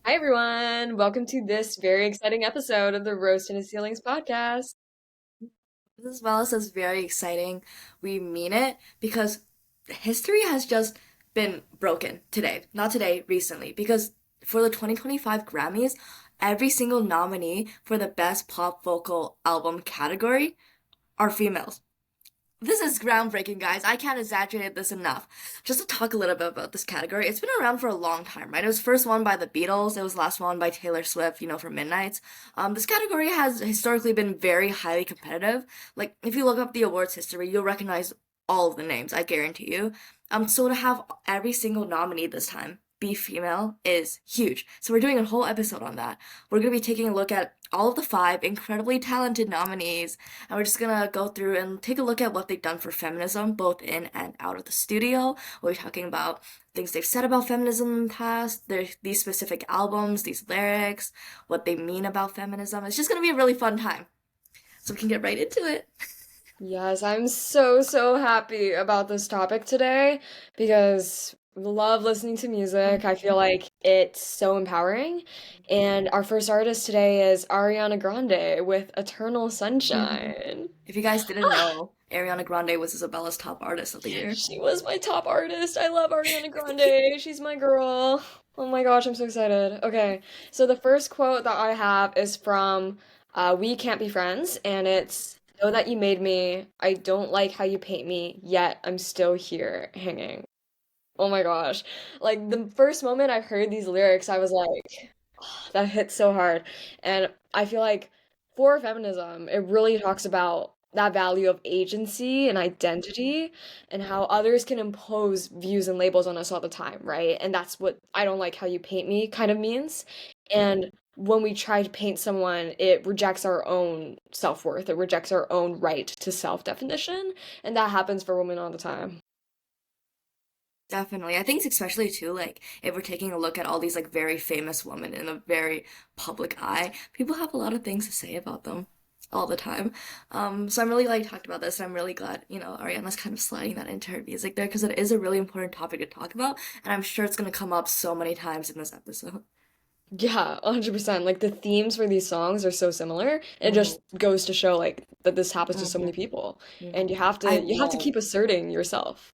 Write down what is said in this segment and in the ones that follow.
Hi, everyone. Welcome to this very exciting episode of the Rose Tinted Ceilings podcast. As well as very exciting. We mean it because history has just been broken today. Not today, recently. Because for the 2025 Grammys, every single nominee for the Best Pop Vocal Album category are females. This is groundbreaking, guys. I can't exaggerate this enough. Just to talk a little bit about this category, it's been around for a long time, right? It was first won by the Beatles. It was last won by Taylor Swift, for Midnights. This category has historically been very highly competitive. Like, if you look up the awards history, you'll recognize all of the names, I guarantee you. So to have every single nominee this time be female is huge. So we're doing a whole episode on that. We're going to be taking a look at all of the five incredibly talented nominees, and we're just gonna go through and take a look at what they've done for feminism, both in and out of the studio. We're talking about things they've said about feminism in the past, these specific albums, these lyrics, what they mean about feminism. It's just gonna be a really fun time. So we can get right into it. Yes, I'm so happy about this topic today because I love listening to music. I feel like it's so empowering. And our first artist today is Ariana Grande with Eternal Sunshine. If you guys didn't know, Ariana Grande was Isabella's top artist of the year. She was my top artist. I love Ariana Grande. She's my girl. Oh my gosh, I'm so excited. Okay, so the first quote that I have is from We Can't Be Friends, and it's Know that you made me. I don't like how you paint me, yet I'm still here hanging. Oh my gosh. Like the first moment I heard these lyrics, I was like, "Oh, that hits so hard." And I feel like for feminism, it really talks about that value of agency and identity and how others can impose views and labels on us all the time, right? And that's what I don't like how you paint me kind of means. And when we try to paint someone, it rejects our own self-worth. It rejects our own right to self-definition. And that happens for women all the time. Definitely. I think especially too, like if we're taking a look at all these like very famous women in a very public eye, people have a lot of things to say about them all the time. So I'm really glad you talked about this. I'm really glad, Ariana's kind of sliding that into her music there because it is a really important topic to talk about, and I'm sure it's gonna come up so many times in this episode. Yeah, 100%. Like the themes for these songs are so similar. It hmm just goes to show like that this happens to so hmm many people. hmm And you have to I you have to love keep asserting yourself.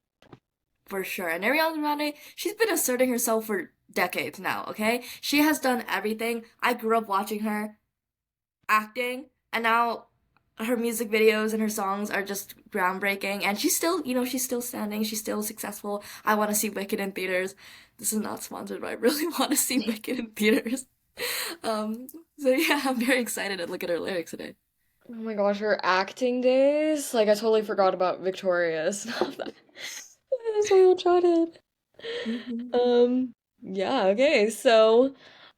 For sure. And Ariana Grande, she's been asserting herself for decades now, okay? She has done everything. I grew up watching her acting, and now her music videos and her songs are just groundbreaking. And she's still, she's still standing. She's still successful. I want to see Wicked in theaters. This is not sponsored, but I really want to see Wicked in theaters. Um, so yeah, I'm very excited to look at her lyrics today. Oh my gosh, her acting days. Like I totally forgot about Victorious. That's my old childhood. hmm Yeah, okay. So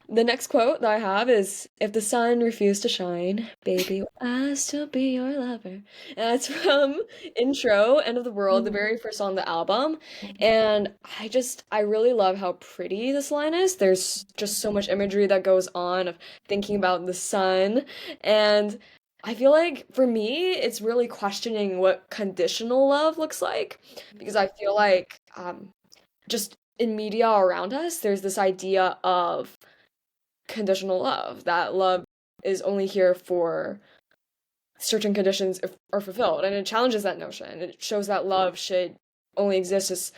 the next quote that I have is If the sun refused to shine, baby, will I still be your lover. And that's from Intro, End of the World, the hmm very first song on the album. And I really love how pretty this line is. There's just so much imagery that goes on of thinking about the sun. And I feel like for me, it's really questioning what conditional love looks like because I feel like just in media around us, there's this idea of conditional love, that love is only here for certain conditions if, are fulfilled. And it challenges that notion. It shows that love should only exist as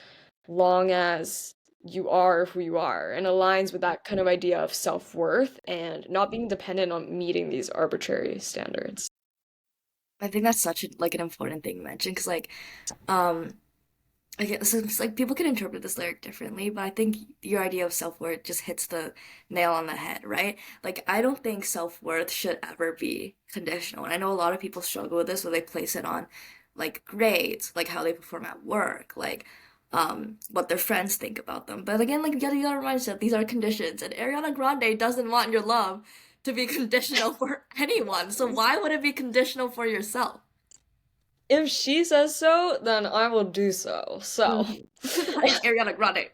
long as you are who you are and aligns with that kind of idea of self-worth and not being dependent on meeting these arbitrary standards. I think that's such like an important thing to mention because um, I guess it's like people can interpret this lyric differently, but I think your idea of self-worth just hits the nail on the head, right? Like, I don't think self-worth should ever be conditional. And I know a lot of people struggle with this where they place it on like grades, like how they perform at work, like what their friends think about them. But again, like you gotta remind yourself these are conditions, and Ariana Grande doesn't want your love to be conditional for anyone. So why would it be conditional for yourself? If she says so, then I will do so. So, Mhm. Like Ariana Grande.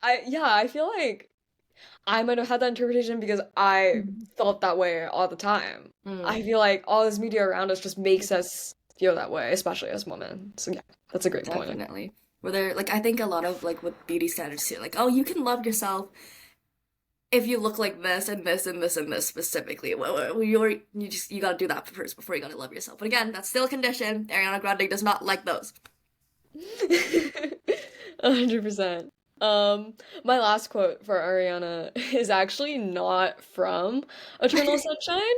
I feel like I might have had that interpretation because I Mhm. felt that way all the time. I Mm, feel like all this media around us just makes us feel that way, especially as women. So yeah, that's a great point. definitely. Where there, like, I think a lot of like with beauty standards too, like, oh, you can love yourself if you look like this and this and this and this specifically, you gotta do that first before you gotta love yourself. But again, that's still a condition. Ariana Grande does not like those. 100%. My last quote for Ariana is actually not from Eternal Sunshine,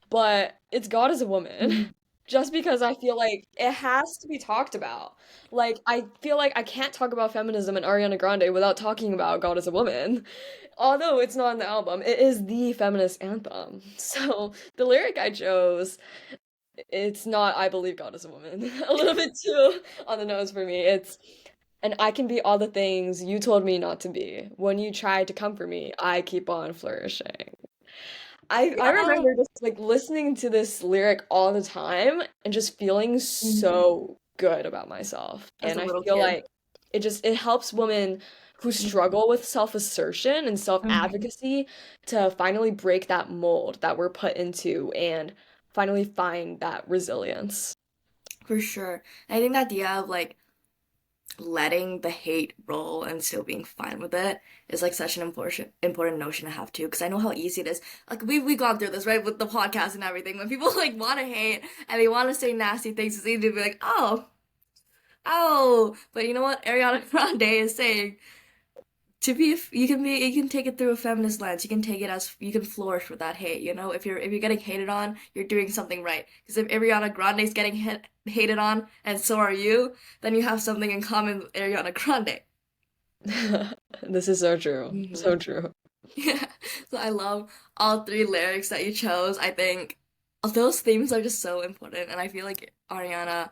but it's God is a woman. Mhm. Just because I feel like it has to be talked about. Like, I feel like I can't talk about feminism and Ariana Grande without talking about God is a woman. Although it's not on the album, it is the feminist anthem. So the lyric I chose, it's not I believe God is a woman. A little bit too on the nose for me. It's and I can be all the things you told me not to be. When you try to comfort me, I keep on flourishing. I Yeah. remember just like listening to this lyric all the time and just feeling Mhm. so good about myself. As And a I little feel kid. like it helps women who struggle with self-assertion and Mhm. self-advocacy to finally break that mold that we're put into and finally find that resilience. For sure. I think the idea of like letting the hate roll and still being fine with it is like such an important notion to have too. Because I know how easy it is. Like we've gone through this right with the podcast and everything. When people like want to hate and they want to say nasty things, it's easy to be like, oh, oh. But you know what? Ariana Grande is saying to be you can take it through a feminist lens. You can take it as you can flourish with that hate. You know, if you're getting hated on, you're doing something right. Because if Ariana Grande is getting hated on and so are you, then you have something in common with Ariana Grande. This is so true. Hmm. So true. Yeah. So I love all three lyrics that you chose. I think those themes are just so important, and I feel like Ariana,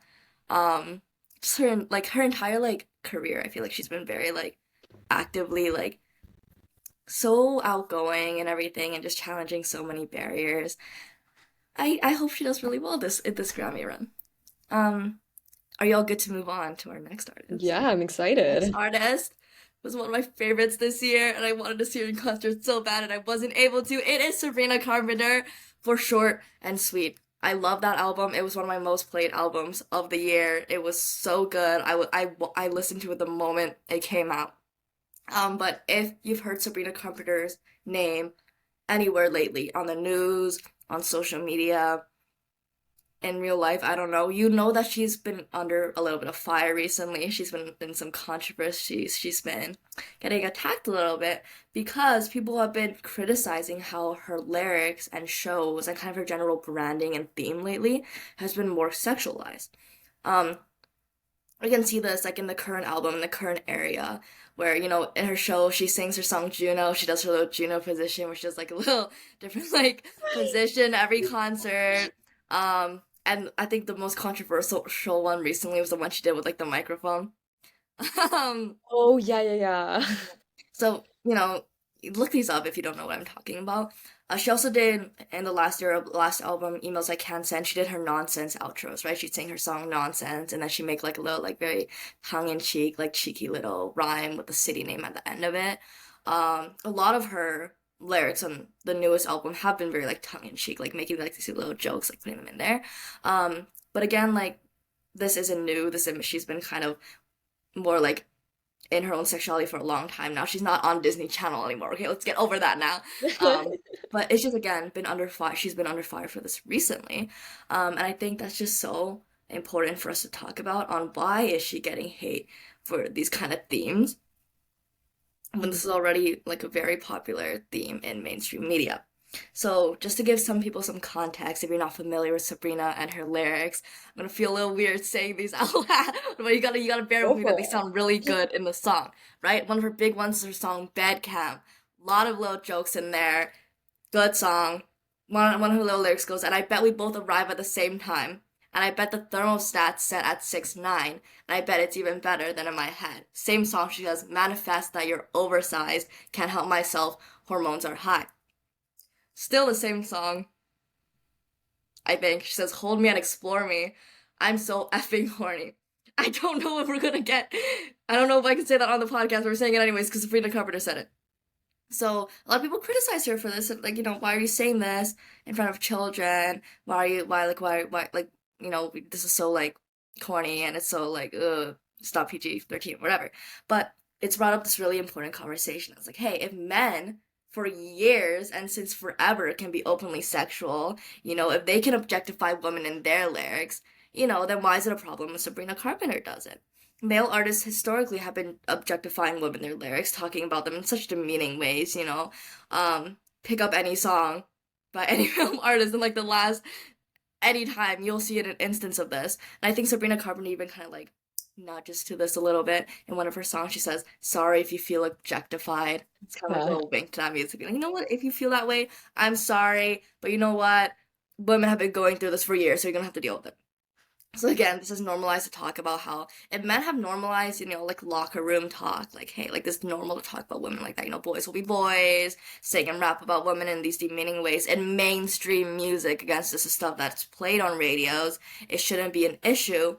um, just her entire like career, I feel like she's been very like actively like so outgoing and everything and just challenging so many barriers. I hope she does really well this in this Grammy run. Um, are y'all good to move on to our next artist? Yeah, I'm Next excited. artist was one of my favorites this year, and I wanted to see her in concert so bad, and I wasn't able to. It is Sabrina Carpenter for Short and Sweet. I love that album. It was one of my most played albums of the year. It was so good. I listened to it the moment it came out. But if you've heard Sabrina Carpenter's name anywhere lately, on the news, on social media, in real life, I don't know. You know that she's been under a little bit of fire recently. She's been in some controversies. She's been getting attacked a little bit because people have been criticizing how her lyrics and shows and kind of her general branding and theme lately has been more sexualized. Um, we can see this like in the current album, in the current area, where in her show she sings her song Juno. She does her little Juno position, which is like a little different like position every concert. And I think the most controversial one recently was the one she did with like the microphone. um, Oh, yeah, yeah, yeah. so, look these up if you don't know what I'm talking about. She also did in the last album, Emails I Can't Send, she did her nonsense outros, right? She'd sing her song Nonsense, and then she'd make like a little, like very tongue-in-cheek, like cheeky little rhyme with the city name at the end of it. A lot of her lyrics on the newest album have been very like tongue-in-cheek, like making like these little jokes, like putting them in there. But again, like this isn't new. She's been kind of more like in her own sexuality for a long time now. She's not on Disney Channel anymore. Okay, let's get over that now. But it's just again been under fire. She's been under fire for this recently, and I think that's just so important for us to talk about on why is she getting hate for these kind of themes when this is already like a very popular theme in mainstream media. So, just to give some people some context, if you're not familiar with Sabrina and her lyrics, I'm gonna feel a little weird saying these out loud, but you gotta bear with Go me for that they sound really good in the song, right? One of her big ones is her song "Bed Cam." A lot of little jokes in there. Good song. One of her little lyrics goes, "And I bet we both arrive at the same time. And I bet the thermostat's set at 6'9", and I bet it's even better than in my head." Same song she does, "Manifest that you're oversized. Can't help myself. Hormones are high." Still the same song, I think. She says, "Hold me and explore me. I'm so effing horny." I don't know if we're gonna get. I don't know if I can say that on the podcast, but we're saying it anyways because Sabrina Carpenter said it. So a lot of people criticize her for this, like, why are you saying this in front of children? Why, this is so like corny and it's so like, stop PG-13, whatever. But it's brought up this really important conversation. It's like, hey, if men for years and since forever can be openly sexual, if they can objectify women in their lyrics, then why is it a problem when Sabrina Carpenter does it? Male artists historically have been objectifying women in their lyrics, talking about them in such demeaning ways. Pick up any song by any film artist in like the last anytime you'll see an instance of this. And I think Sabrina Carpenter even kind of like nudges to this a little bit. In one of her songs, she says, "Sorry if you feel objectified." It's kind of like a Yeah. little wink to that music. Being like, you know what? If you feel that way, I'm sorry. But you know what? Women have been going through this for years, so you're gonna have to deal with it. So again, this is normalized to talk about how if men have normalized, like locker room talk, like hey, like this is normal to talk about women like that, boys will be boys, sing and rap about women in these demeaning ways, and mainstream music against this is stuff that's played on radios. It shouldn't be an issue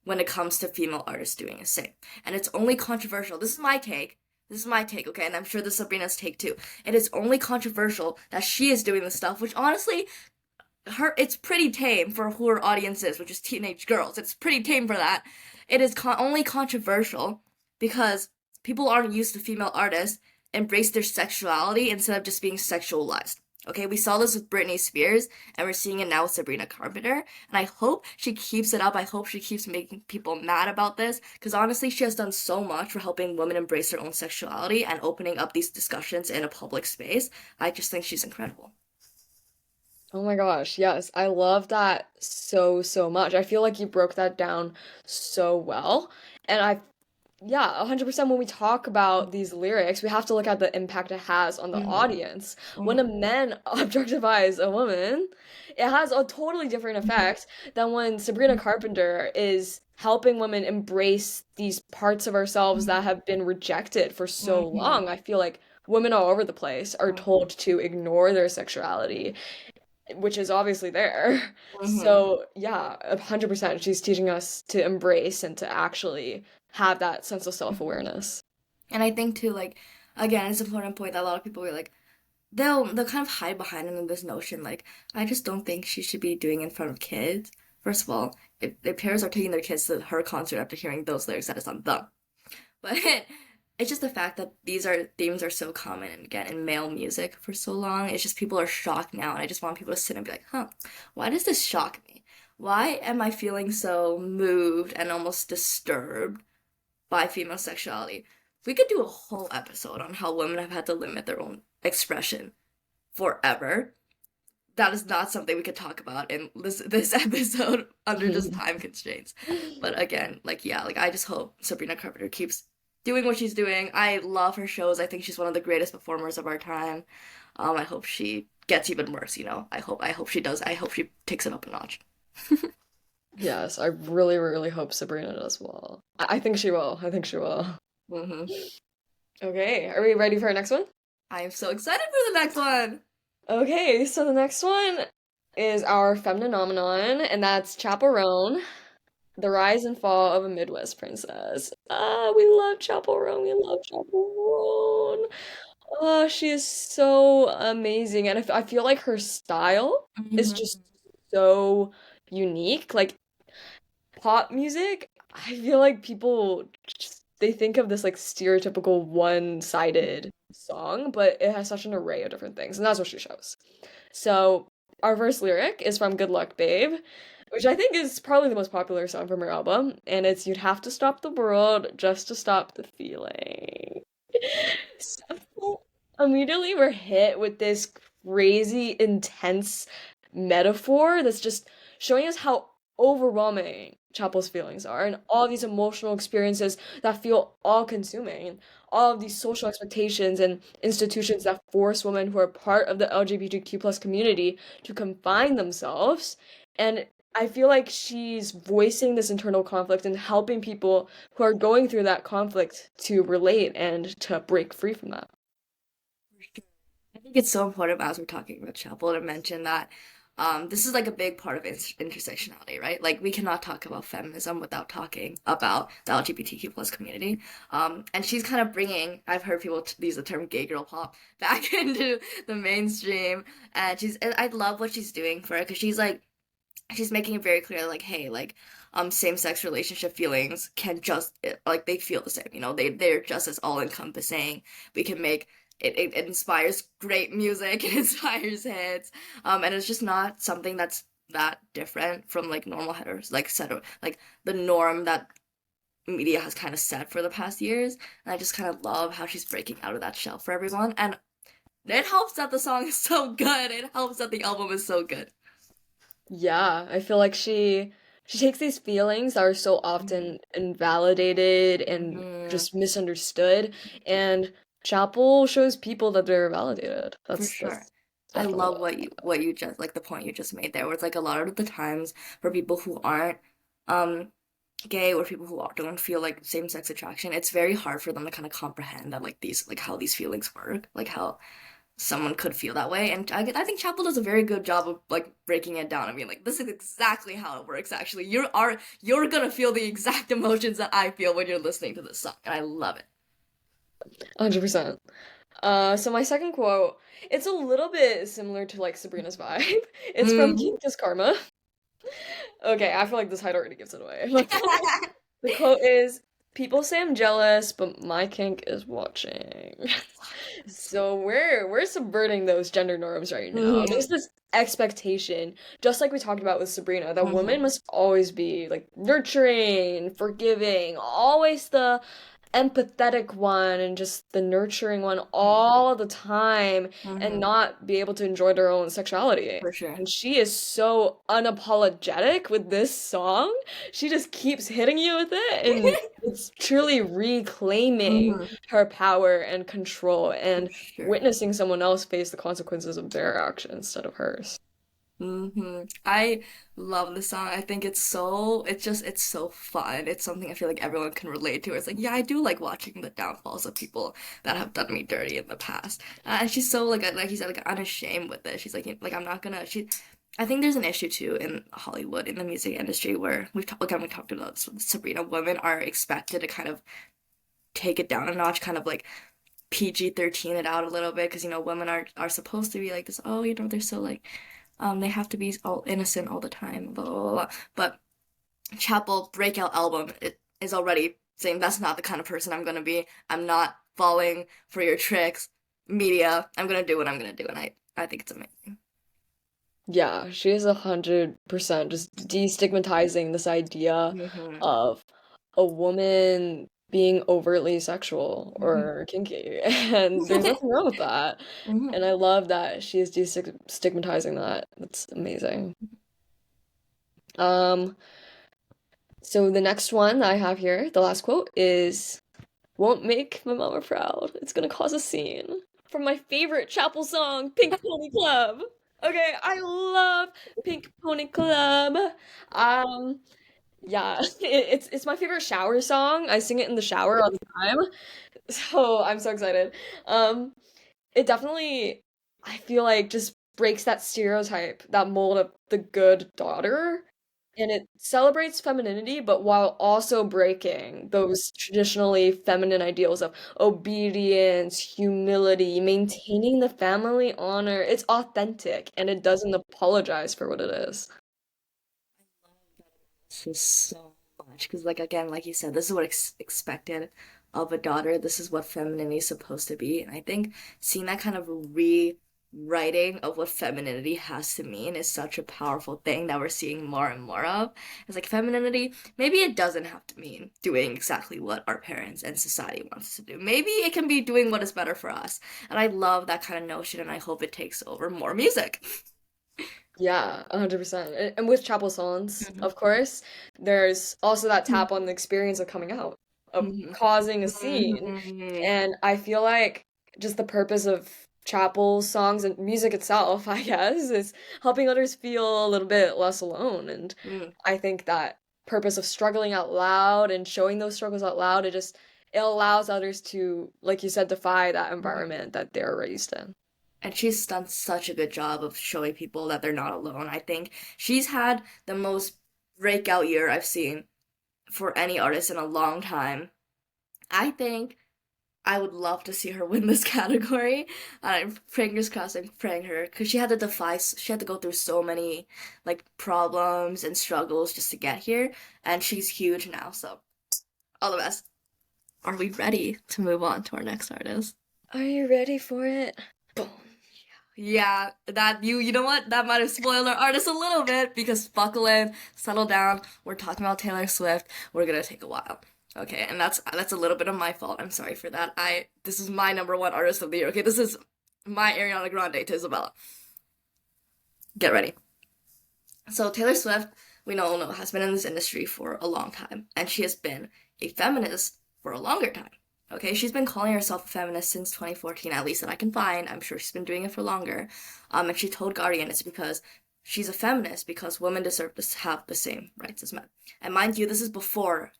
when it comes to female artists doing the same. And it's only controversial. This is my take. This is my take, okay? And I'm sure this is Sabrina's take too. It is only controversial that she is doing this stuff, which honestly it's pretty tame for who her audience is, which is teenage girls. It's pretty tame for that. It is only controversial because people aren't used to female artists embrace their sexuality instead of just being sexualized. Okay, we saw this with Britney Spears, and we're seeing it now with Sabrina Carpenter, and I hope she keeps it up. I hope she keeps making people mad about this, because honestly, she has done so much for helping women embrace their own sexuality and opening up these discussions in a public space. I just think she's incredible. Oh my gosh, yes. I love that so, so much. I feel like you broke that down so well. And yeah, 100% when we talk about these lyrics, we have to look at the impact it has on the Mm-hmm. audience. When a Mm-hmm. man objectifies a woman, it has a totally different effect than when Sabrina Carpenter is helping women embrace these parts of ourselves that have been rejected for so Mm-hmm. long. I feel like women all over the place are told to ignore their sexuality, which is obviously there. Mm-hmm. So, yeah, 100% she's teaching us to embrace and to actually have that sense of Mm-hmm. self-awareness. And I think too, like, again, it's an important point that a lot of people are like, they'll kind of hide behind in this notion, like, I just don't think she should be doing it in front of kids. First of all, if parents are taking their kids to her concert after hearing those lyrics, that is on them. But it's just the fact that these are themes are so common and again in male music for so long. It's just people are shocked now, and I just want people to sit and be like, huh, why does this shock me? Why am I feeling so moved and almost disturbed by female sexuality? We could do a whole episode on how women have had to limit their own expression forever. That is not something we could talk about in this episode under just time constraints. But again, like yeah, like I just hope Sabrina Carpenter keeps doing what she's doing. I love her shows. I think she's one of the greatest performers of our time. I hope she gets even worse. I hope she does. I hope she takes it up a notch. Yes, I really, really hope Sabrina does well. I think she will. I think she will. Hmm. Okay, are we ready for our next one? I am so excited for the next one. Okay, so the next one is our phenomenon, and that's Chappell Roan, The Rise and Fall of a Midwest Princess. Ah, we love Chappell Roan. We love Chappell Roan. Oh, she is so amazing. And I feel like her style is Hmm. just so unique. Like pop music, I feel like people just, they think of this like stereotypical one-sided song, but it has such an array of different things, and that's what she shows. So, our first lyric is from Good Luck Babe, which I think is probably the most popular song from her album, and it's "You'd have to stop the world just to stop the feeling." So immediately we're hit with this crazy intense metaphor that's just showing us how overwhelming Chapel's feelings are and all these emotional experiences that feel all consuming, all of these social expectations and institutions that force women who are part of the LGBTQ plus community to confine themselves. And I feel like she's voicing this internal conflict and helping people who are going through that conflict to relate and to break free from that. I think it's so important as we're talking about Chapel to mention that this is like a big part of intersectionality, right? Like we cannot talk about feminism without talking about the LGBTQ plus community. And she's kind of bringing, I've heard people use the term gay girl pop back into the mainstream. And I love what she's doing for it because she's making it very clear like hey like same-sex relationship feelings can just like they feel the same, they're just as all encompassing. We can make it inspires great music, it inspires hits, and it's just not something that's that different from like normal headers, like set like the norm that media has kind of set for the past years. And I just kind of love how she's breaking out of that shell for everyone, and it helps that the song is so good. It helps that the album is so good. Yeah, I feel like she takes these feelings that are so Mhm. often invalidated and Mhm. just misunderstood, and Chapel shows people that they're validated. For That's sure. I definitely love what what you just like the point you just made there, where it's like a lot of the times for people who aren't um gay or people who don't feel like same-sex attraction, it's very hard for them to kind of comprehend that like these like how these feelings work, like how someone could feel that way. And I think Chapel does a very good job of like breaking it down and being like, this is exactly how it works actually. You're gonna feel the exact emotions that I feel when you're listening to this song. And I love it. 100%. So my second quote, it's a little bit similar to like Sabrina's vibe. It's from Mm. Kink is Karma. Okay, I feel like this height already gives it away. The quote is, "People say I'm jealous, but my kink is watching." So we're subverting those gender norms right now. Mhm. There's this expectation, just like we talked about with Sabrina, that women Mhm. must always be like nurturing, forgiving, always the empathetic one and just the nurturing one all the time and Mhm. not be able to enjoy their own sexuality. For sure. And she is so unapologetic with this song. She just keeps hitting you with it, and it's truly reclaiming Mhm. her power and control For and sure. witnessing someone else face the consequences of their actions instead of hers. I love the song. I think it's so fun. It's something I feel like everyone can relate to. It's like, yeah, I do like watching the downfalls of people that have done me dirty in the past. And she's so like you said, like unashamed with it. She's like I'm not gonna. I think there's an issue too in Hollywood in the music industry where we talked about this with Sabrina. Women are expected to kind of take it down a notch, kind of like PG-13 it out a little bit because women are supposed to be like this. Oh, they're so like they have to be all innocent all the time, blah, blah, blah, blah. But Chapel breakout album it is already saying that's not the kind of person I'm gonna be. I'm not falling for your tricks, media. I'm gonna do what I'm gonna do, and I think it's amazing. Yeah, she is 100% just destigmatizing this idea Hmm. of a woman being overtly sexual Hmm. or kinky, and there's nothing wrong with that. Hmm. And I love that she is destigmatizing that. That's amazing. Um, so the next one that I have here, the last quote is, "Won't make my mama proud. It's gonna cause a scene." From my favorite chapel song, Pink Pony Club. Okay, I love Pink Pony Club. Um, yeah, it's my favorite shower song. I sing it in the shower all the time. So I'm so excited. Um, it definitely, I feel like, just breaks that stereotype, that mold of the good daughter. And it celebrates femininity, but while also breaking those traditionally feminine ideals of obedience, humility, maintaining the family honor. It's authentic and it doesn't apologize for what it is. It's just so much because, like again, like you said, this is what expected of a daughter. This is what femininity is supposed to be, and I think seeing that kind of rewriting of what femininity has to mean is such a powerful thing that we're seeing more and more of. It's like femininity, maybe it doesn't have to mean doing exactly what our parents and society wants us to do. Maybe it can be doing what is better for us, and I love that kind of notion, and I hope it takes over more music. Yeah, 100%. And with Chapel Songs, Mhm. of course, there's also that tap on the experience of coming out, of Mhm. causing a scene. Mhm. And I feel like just the purpose of Chapel songs and music itself, I guess, is helping others feel a little bit less alone. And Mhm. I think that purpose of struggling out loud and showing those struggles out loud, it allows others to, like you said, defy that Mhm. environment that they're raised in. And she's done such a good job of showing people that they're not alone. I think she's had the most breakout year I've seen for any artist in a long time. I think I would love to see her win this category. Fingers crossed, I'm praying her because she had to go through so many like problems and struggles just to get here, and she's huge now. So all the best. Are we ready to move on to our next artist? Are you ready for it? Boom. Yeah, that you know what? That might have spoiled our artist a little bit because buckle in, settle down. We're talking about Taylor Swift. We're gonna take a while. Okay, and that's a little bit of my fault. I'm sorry for that. This is my number one artist of the year. Okay, this is my Ariana Grande to Isabella. Get ready. So Taylor Swift, we all know, has been in this industry for a long time, and she has been a feminist for a longer time. Okay, she's been calling herself a feminist since 2014, at least that I can find. I'm sure she's been doing it for longer. And she told Guardian it's because she's a feminist because women deserve to have the same rights as men. And mind you, this is before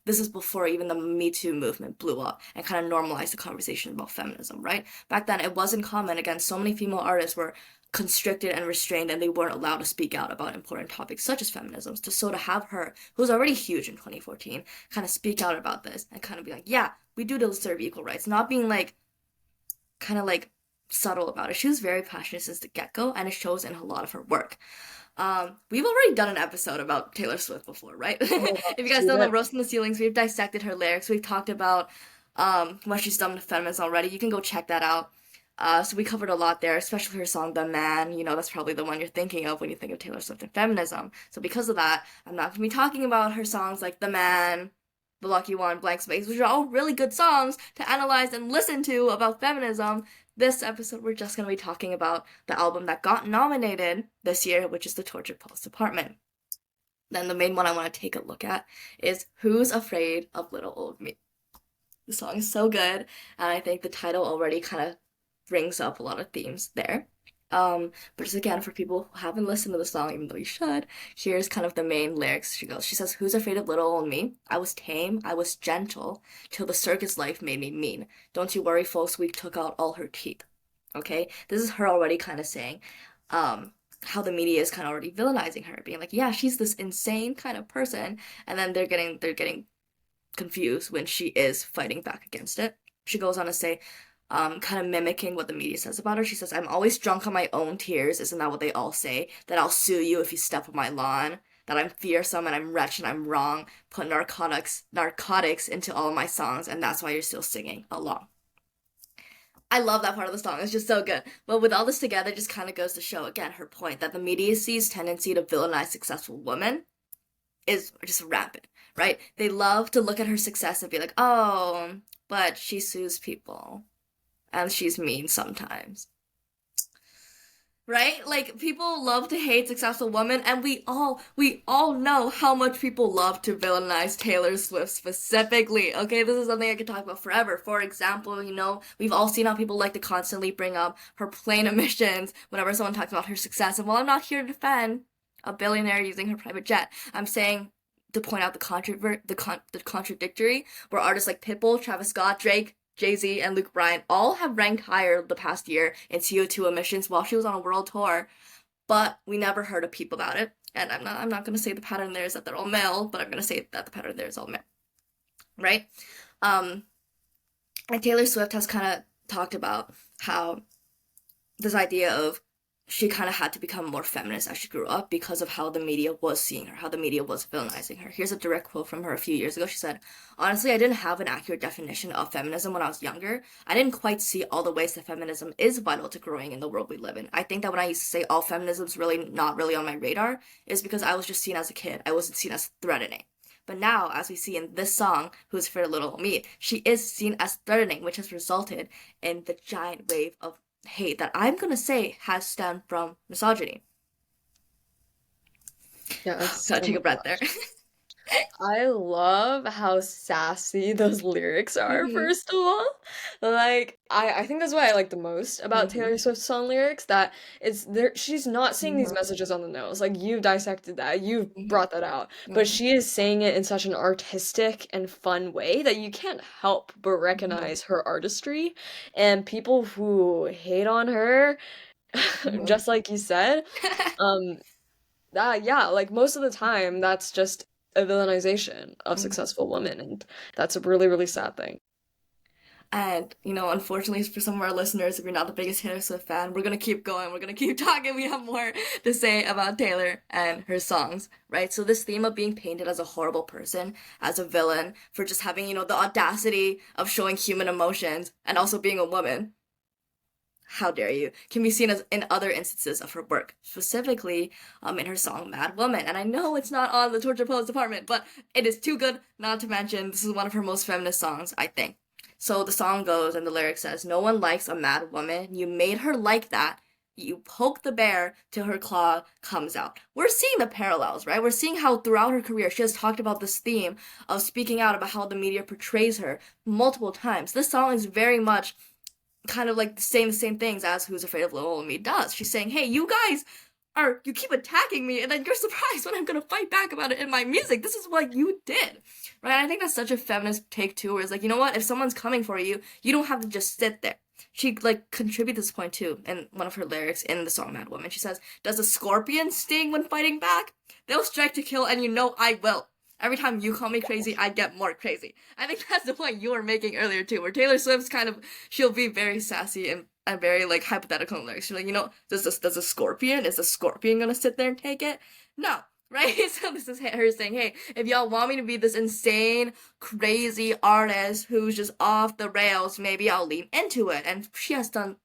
even the Me Too movement blew up and kind of normalized the conversation about feminism, right? Back then, it wasn't common. Again, so many female artists were constricted and restrained and they weren't allowed to speak out about important topics such as feminism. So to have her, who's already huge in 2014, kind of speak out about this and kind of be like, yeah, we do deserve equal rights, not being like kind of like subtle about it. She was very passionate since the get-go and it shows in a lot of her work. We've already done an episode about Taylor Swift before, right? Oh my If you gosh, guys we don't know did. Rose Tinted Ceilings, we've dissected her lyrics. We've talked about what she's done with feminism already. You can go check that out. So we covered a lot there, especially her song "The Man." That's probably the one you're thinking of when you think of Taylor Swift and feminism. So because of that, I'm not gonna be talking about her songs like "The Man," "The Lucky One," "Blank Space," which are all really good songs to analyze and listen to about feminism. This episode, we're just gonna be talking about the album that got nominated this year, which is "The Tortured Poets Department." Then the main one I want to take a look at is "Who's Afraid of Little Old Me." The song is so good, and I think the title already kind of brings up a lot of themes there. But just again, for people who haven't listened to the song, even though you should, here's kind of the main lyrics. She says, "Who's afraid of little old me? I was tame, I was gentle, till the circus life made me mean. Don't you worry, folks, we took out all her teeth." Okay? This is her already kind of saying, how the media is kind of already villainizing her, being like, yeah, she's this insane kind of person, and then they're getting confused when she is fighting back against it. She goes on to say, kind of mimicking what the media says about her. She says, "I'm always drunk on my own tears. Isn't that what they all say? That I'll sue you if you step on my lawn. That I'm fearsome and I'm wretched and I'm wrong. Put narcotics into all of my songs, and that's why you're still singing along." I love that part of the song. It's just so good. But with all this together, it just kind of goes to show again her point that the media's tendency to villainize successful women is just rampant, right? They love to look at her success and be like, "Oh, but she sues people and she's mean sometimes." Right? Like people love to hate successful women and we all know how much people love to villainize Taylor Swift specifically. Okay, this is something I could talk about forever. For example, we've all seen how people like to constantly bring up her plane emissions whenever someone talks about her success. And while I'm not here to defend a billionaire using her private jet, I'm saying to point out the contradictory, where artists like Pitbull, Travis Scott, Drake, Jay-Z, and Luke Bryan all have ranked higher the past year in CO2 emissions while she was on a world tour, but we never heard a peep about it. And I'm not gonna say the pattern there is that they're all male, but I'm gonna say that the pattern there is all male, right? Um, and Taylor Swift has kind of talked about how this idea of she kind of had to become more feminist as she grew up because of how the media was seeing her, how the media was villainizing her. Here's a direct quote from her a few years ago. She said, "Honestly, I didn't have an accurate definition of feminism when I was younger. I didn't quite see all the ways that feminism is vital to growing in the world we live in. I think that when I used to say all feminism's really not really on my radar is because I was just seen as a kid. I wasn't seen as threatening. But now, as we see in this song, Who's for Little Me, she is seen as threatening, which has resulted in the giant wave of hate that I'm gonna say has stemmed from misogyny." Yes. Gotta Oh take my a breath there. gosh. I love how sassy those lyrics are, Mhm. first of all. Like, I think that's what I like the most about Mhm. Taylor Swift's song lyrics, that it's there she's not saying these Mhm. messages on the nose. Like you've dissected that, you've Mhm. brought that out. But Mhm. she is saying it in such an artistic and fun way that you can't help but Mhm. recognize her artistry. And people who hate on her, Mhm. just like you said, um, yeah, like most of the time, that's just a villainization of Mhm. successful women, and that's a really, really sad thing. And, unfortunately for some of our listeners, if you're not the biggest Taylor Swift fan, we're gonna keep going. We're gonna keep talking. We have more to say about Taylor and her songs, right? So this theme of being painted as a horrible person, as a villain, for just having, the audacity of showing human emotions and also being a woman. how dare you, can be seen as in other instances of her work, specifically in her song Mad Woman. And I know it's not on the Torture Pose department, but it is too good not to mention. This is one of her most feminist songs, I think. So the song goes, and the lyric says, "No one likes a mad woman. You made her like that. You poke the bear till her claw comes out." We're seeing the parallels, right? We're seeing how throughout her career she has talked about this theme of speaking out about how the media portrays her multiple times. This song is very much kind of like saying the same things as Who's Afraid of Little Me does. She's saying, hey, you guys you keep attacking me, and then you're surprised when I'm gonna fight back about it in my music. This is what you did, right? And I think that's such a feminist take too, where it's like, you know what? If someone's coming for you, you don't have to just sit there. She like contributes this point too in one of her lyrics in the song Mad Woman. She says, "Does a scorpion sting when fighting back? They'll strike to kill, and you know I will. Every time you call me crazy, I get more crazy." I think that's the point you were making earlier too, where Taylor Swift's kind of, she'll be very sassy and very like hypothetical in lyrics. She's like, does a scorpion, is a scorpion gonna sit there and take it? No, right? So this is her saying, hey, if y'all want me to be this insane, crazy artist who's just off the rails, maybe I'll lean into it. And she has done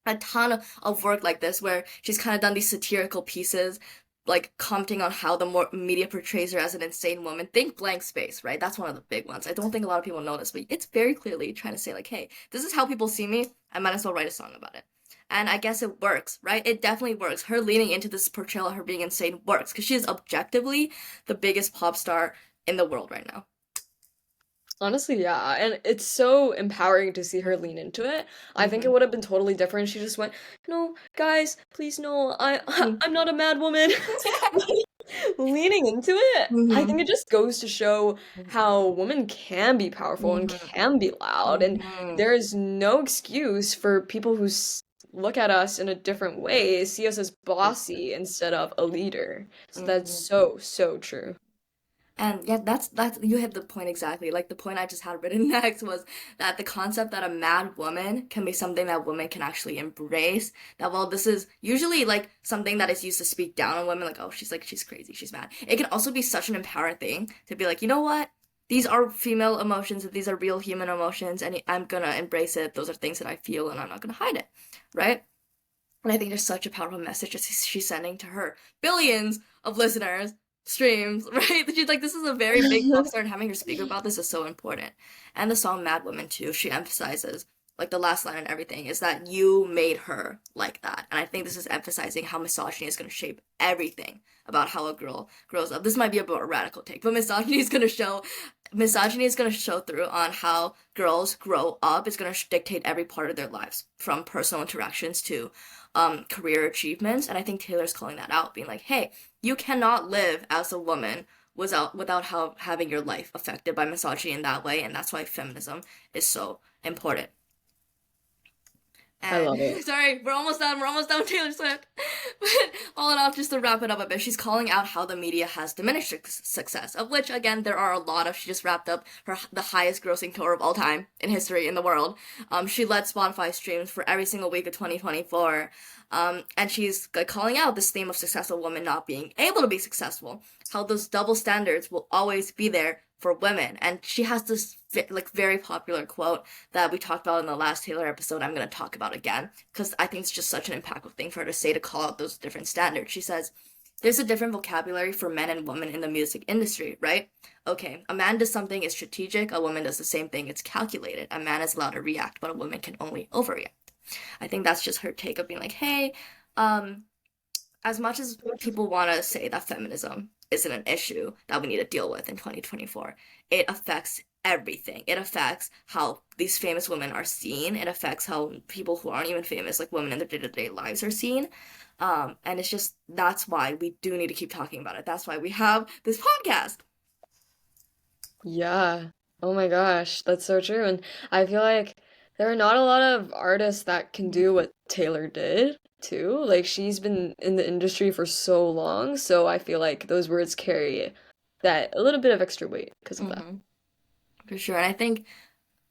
a ton of work like this, where she's kind of done these satirical pieces like commenting on how the more media portrays her as an insane woman. Think Blank Space, right? That's one of the big ones. I don't think a lot of people know this, but it's very clearly trying to say like, hey, this is how people see me. I might as well write a song about it. And I guess it works, right? It definitely works. Her leaning into this portrayal of her being insane works, because she is objectively the biggest pop star in the world right now. Honestly, yeah, and it's so empowering to see her lean into it. I think it Mm-hmm. would have been totally different. She just went, "No, guys, please no. I'm not a mad woman." Leaning into it, I Mm-hmm. think it just goes to show how women can be powerful and Mm-hmm. can be loud, and Mm-hmm. there is no excuse for people who look at us in a different way, see us as bossy instead of a leader. So that's Mm-hmm. so, so true. And yeah, that's you hit the point exactly. Like the point I just had written next was that the concept that a mad woman can be something that women can actually embrace. That while this is usually like something that is used to speak down on women, like, oh, she's crazy, she's mad. It can also be such an empowering thing to be like, you know what? These are female emotions, these are real human emotions, and I'm gonna embrace it. Those are things that I feel, and I'm not gonna hide it, right? And I think there's such a powerful message that she's sending to her billions of listeners, streams, right? She's like, this is a very big pop star, and having her speak about this is so important. And the song Mad Woman, too, she emphasizes, like the last line and everything, is that you made her like that. And I think this is emphasizing how misogyny is going to shape everything about how a girl grows up. This might be a bit a radical take, but misogyny is going to show through on how girls grow up. It's going to dictate every part of their lives, from personal interactions to career achievements. And I think Taylor's calling that out, being like, hey, you cannot live as a woman without having your life affected by misogyny in that way. And that's why feminism is so important. I And love it. sorry, we're almost done. We're almost done with Taylor Swift. But all in all, just to wrap it up a bit, she's calling out how the media has diminished success, of which again there are a lot of. She just wrapped up the highest grossing tour of all time in history in the world. She led Spotify streams for every single week of 2024. And she's like calling out this theme of successful women not being able to be successful. How those double standards will always be there for women. And she has this like very popular quote that we talked about in the last Taylor episode. I'm going to talk about again because I think it's just such an impactful thing for her to say, to call out those different standards. She says, there's a different vocabulary for men and women in the music industry, right? Okay, a man does something, it's strategic. A woman does the same thing, it's calculated. A man is allowed to react, but a woman can only overreact. I think that's just her take of being like, hey, um, as much as people want to say that feminism isn't an issue that we need to deal with in 2024, it affects everything. It affects how these famous women are seen. It affects how people who aren't even famous, like women in their day-to-day lives, are seen. And it's just, that's why we do need to keep talking about it. That's why we have this podcast. Yeah. Oh my gosh, that's so true. And I feel like there are not a lot of artists that can do what Taylor did, too. Like she's been in the industry for so long, so I feel like those words carry that a little bit of extra weight because of that. Mm-hmm. For sure. And I think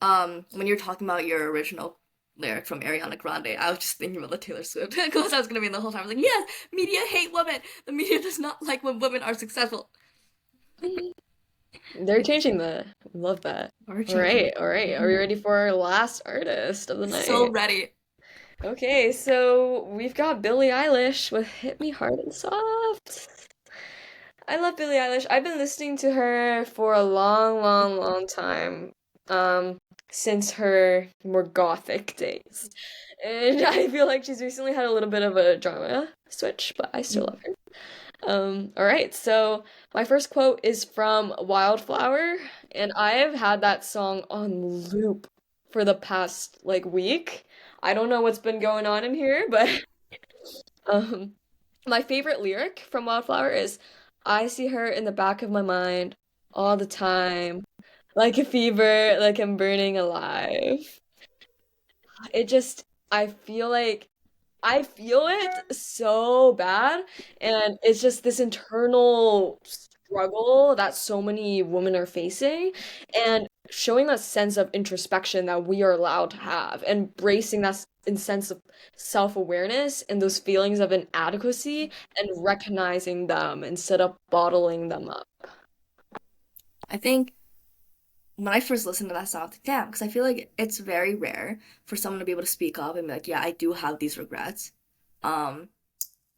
when you're talking about your original lyric from Ariana Grande, I was just thinking about the Taylor Swift because I was gonna be the whole time. I was like, yes, media hate women. The media does not like when women are successful. They're changing that. Love that. Or All changing. right, all right. Are we ready for our last artist of the So night? ready. Okay, so we've got Billie Eilish with Hit Me Hard and Soft. I love Billie Eilish. I've been listening to her for a long, long, long time. Um, since her more gothic days. And I feel like she's recently had a little bit of a drama switch, but I still love Mhm. her. All right, so my first quote is from Wildflower, and I have had that song on loop for the past like week. I don't know what's been going on in here, but um my favorite lyric from Wildflower is I see her in the back of my mind all the time, like a fever, like I'm burning alive. It just I feel like I feel it so bad, and it's just this internal struggle that so many women are facing, and showing that sense of introspection that we are allowed to have, embracing that sense of self-awareness and those feelings of inadequacy, and recognizing them instead of bottling them up. I think when I first listened to that song, I was like, damn, because I feel like it's very rare for someone to be able to speak up and be like, yeah, I do have these regrets. Um,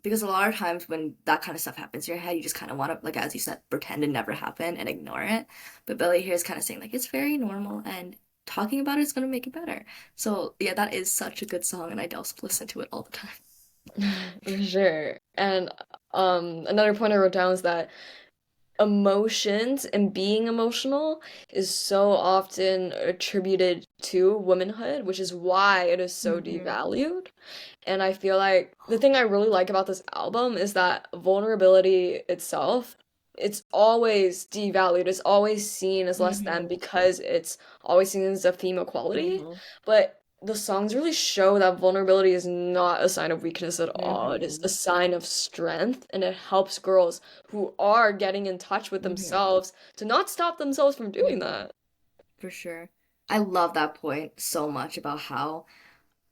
because a lot of times when that kind of stuff happens in your head, you just kind of want to, like as you said, pretend it never happened and ignore it. But Billy here is kind of saying like it's very normal and talking about it is going to make it better. So yeah, that is such a good song, and I also listen to it all the time. For sure. And another point I wrote down is that emotions and being emotional is so often attributed to womanhood, which is why it is so Mm-hmm. devalued. And I feel like the thing I really like about this album is that vulnerability itself, it's always devalued. It's always seen as less than Mm-hmm. because it's always seen as a female quality. Mm-hmm. But the songs really show that vulnerability is not a sign of weakness at all. It is Mm-hmm. a sign of strength, and it helps girls who are getting in touch with Mm-hmm. themselves to not stop themselves from doing Mm-hmm. that. For sure. I love that point so much about how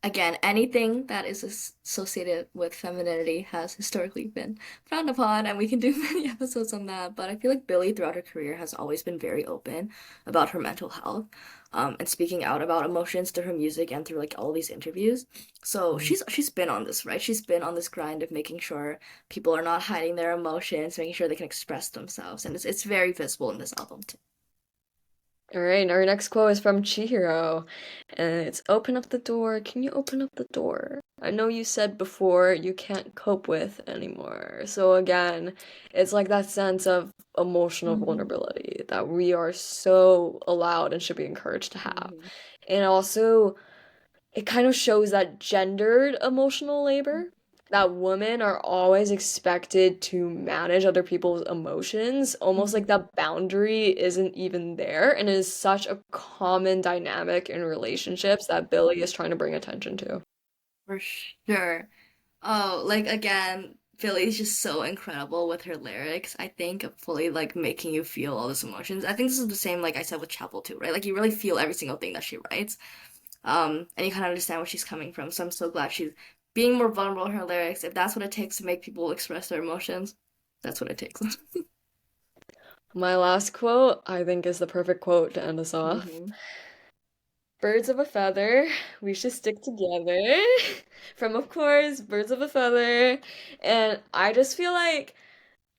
again, anything that is associated with femininity has historically been frowned upon, and we can do many episodes on that. But I feel like Billie, throughout her career, has always been very open about her mental health, and speaking out about emotions through her music and through like all these interviews. So she's been on this, right? She's been on this grind of making sure people are not hiding their emotions, making sure they can express themselves, and it's very visible in this album too. All right, our next quote is from Chihiro, and it's open up the door. Can you open up the door? I know you said before you can't cope with anymore. So again, it's like that sense of emotional Mm-hmm. vulnerability that we are so allowed and should be encouraged to have. Mm-hmm. And also, it kind of shows that gendered emotional labor, that women are always expected to manage other people's emotions, almost like Mm-hmm. that boundary isn't even there, and it is such a common dynamic in relationships that Billy is trying to bring attention to. For sure. Oh, like again, Philly's just so incredible with her lyrics. I think of fully like making you feel all these emotions. I think this is the same like I said with Chappell too, right? Like you really feel every single thing that she writes. And you kind of understand where she's coming from. So I'm so glad she's being more vulnerable in her lyrics. If that's what it takes to make people express their emotions, that's what it takes. My last quote, I think, is the perfect quote to end us off. Hmm. Birds of a feather, we should stick together. From, of course, Birds of a Feather. And I just feel like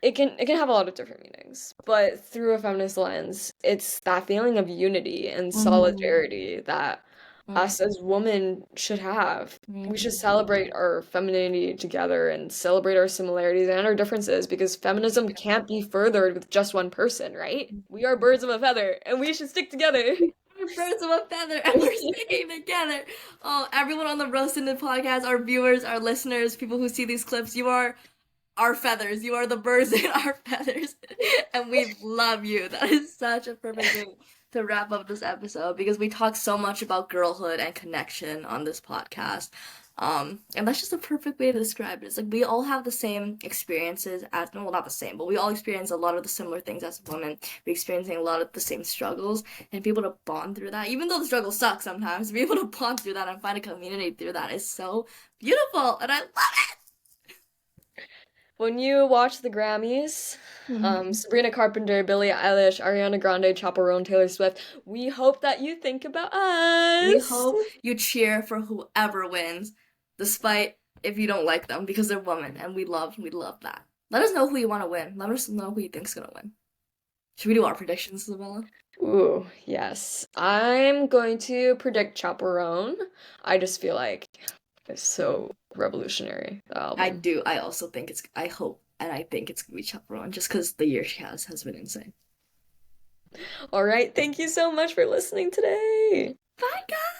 it can have a lot of different meanings, but through a feminist lens, it's that feeling of unity and Hmm. solidarity that us as women should have. We should Hmm. celebrate our femininity together and celebrate our similarities and our differences because feminism can't be furthered with just one person, right? We are birds of a feather and we should stick together. We're birds of a feather and we're sticking together. Oh, everyone on the Rose Tinted podcast, our viewers, our listeners, people who see these clips, you are our feathers. You are the birds in our feathers. And we love you. That is such a perfect way to wrap up this episode because we talk so much about girlhood and connection on this podcast. And that's just a perfect way to describe it. It's like we all have the same experiences as, no, well, not the same, but we all experience a lot of the similar things as women. We experiencing a lot of the same struggles and be able to bond through that. Even though the struggles suck sometimes, to be able to bond through that and find a community through that is so beautiful. And I love When you watch the Grammys, it. Sabrina Carpenter, Billie Eilish, Ariana Grande, Chappell Roan, Taylor Swift, we hope that you think about We us. hope you cheer for whoever wins. despite if you don't like them because they're women, and we love that. Let us know who you want to win. Let us know who you think's gonna win. Should we do our predictions, Isabella? Ooh, yes. I'm going to predict Chappell Roan. I just feel like it's so revolutionary, the I album. do. I also think it's. I hope and I think it's gonna be Chappell Roan just because the year she has been insane. All right, thank you so much for listening today. Bye, guys.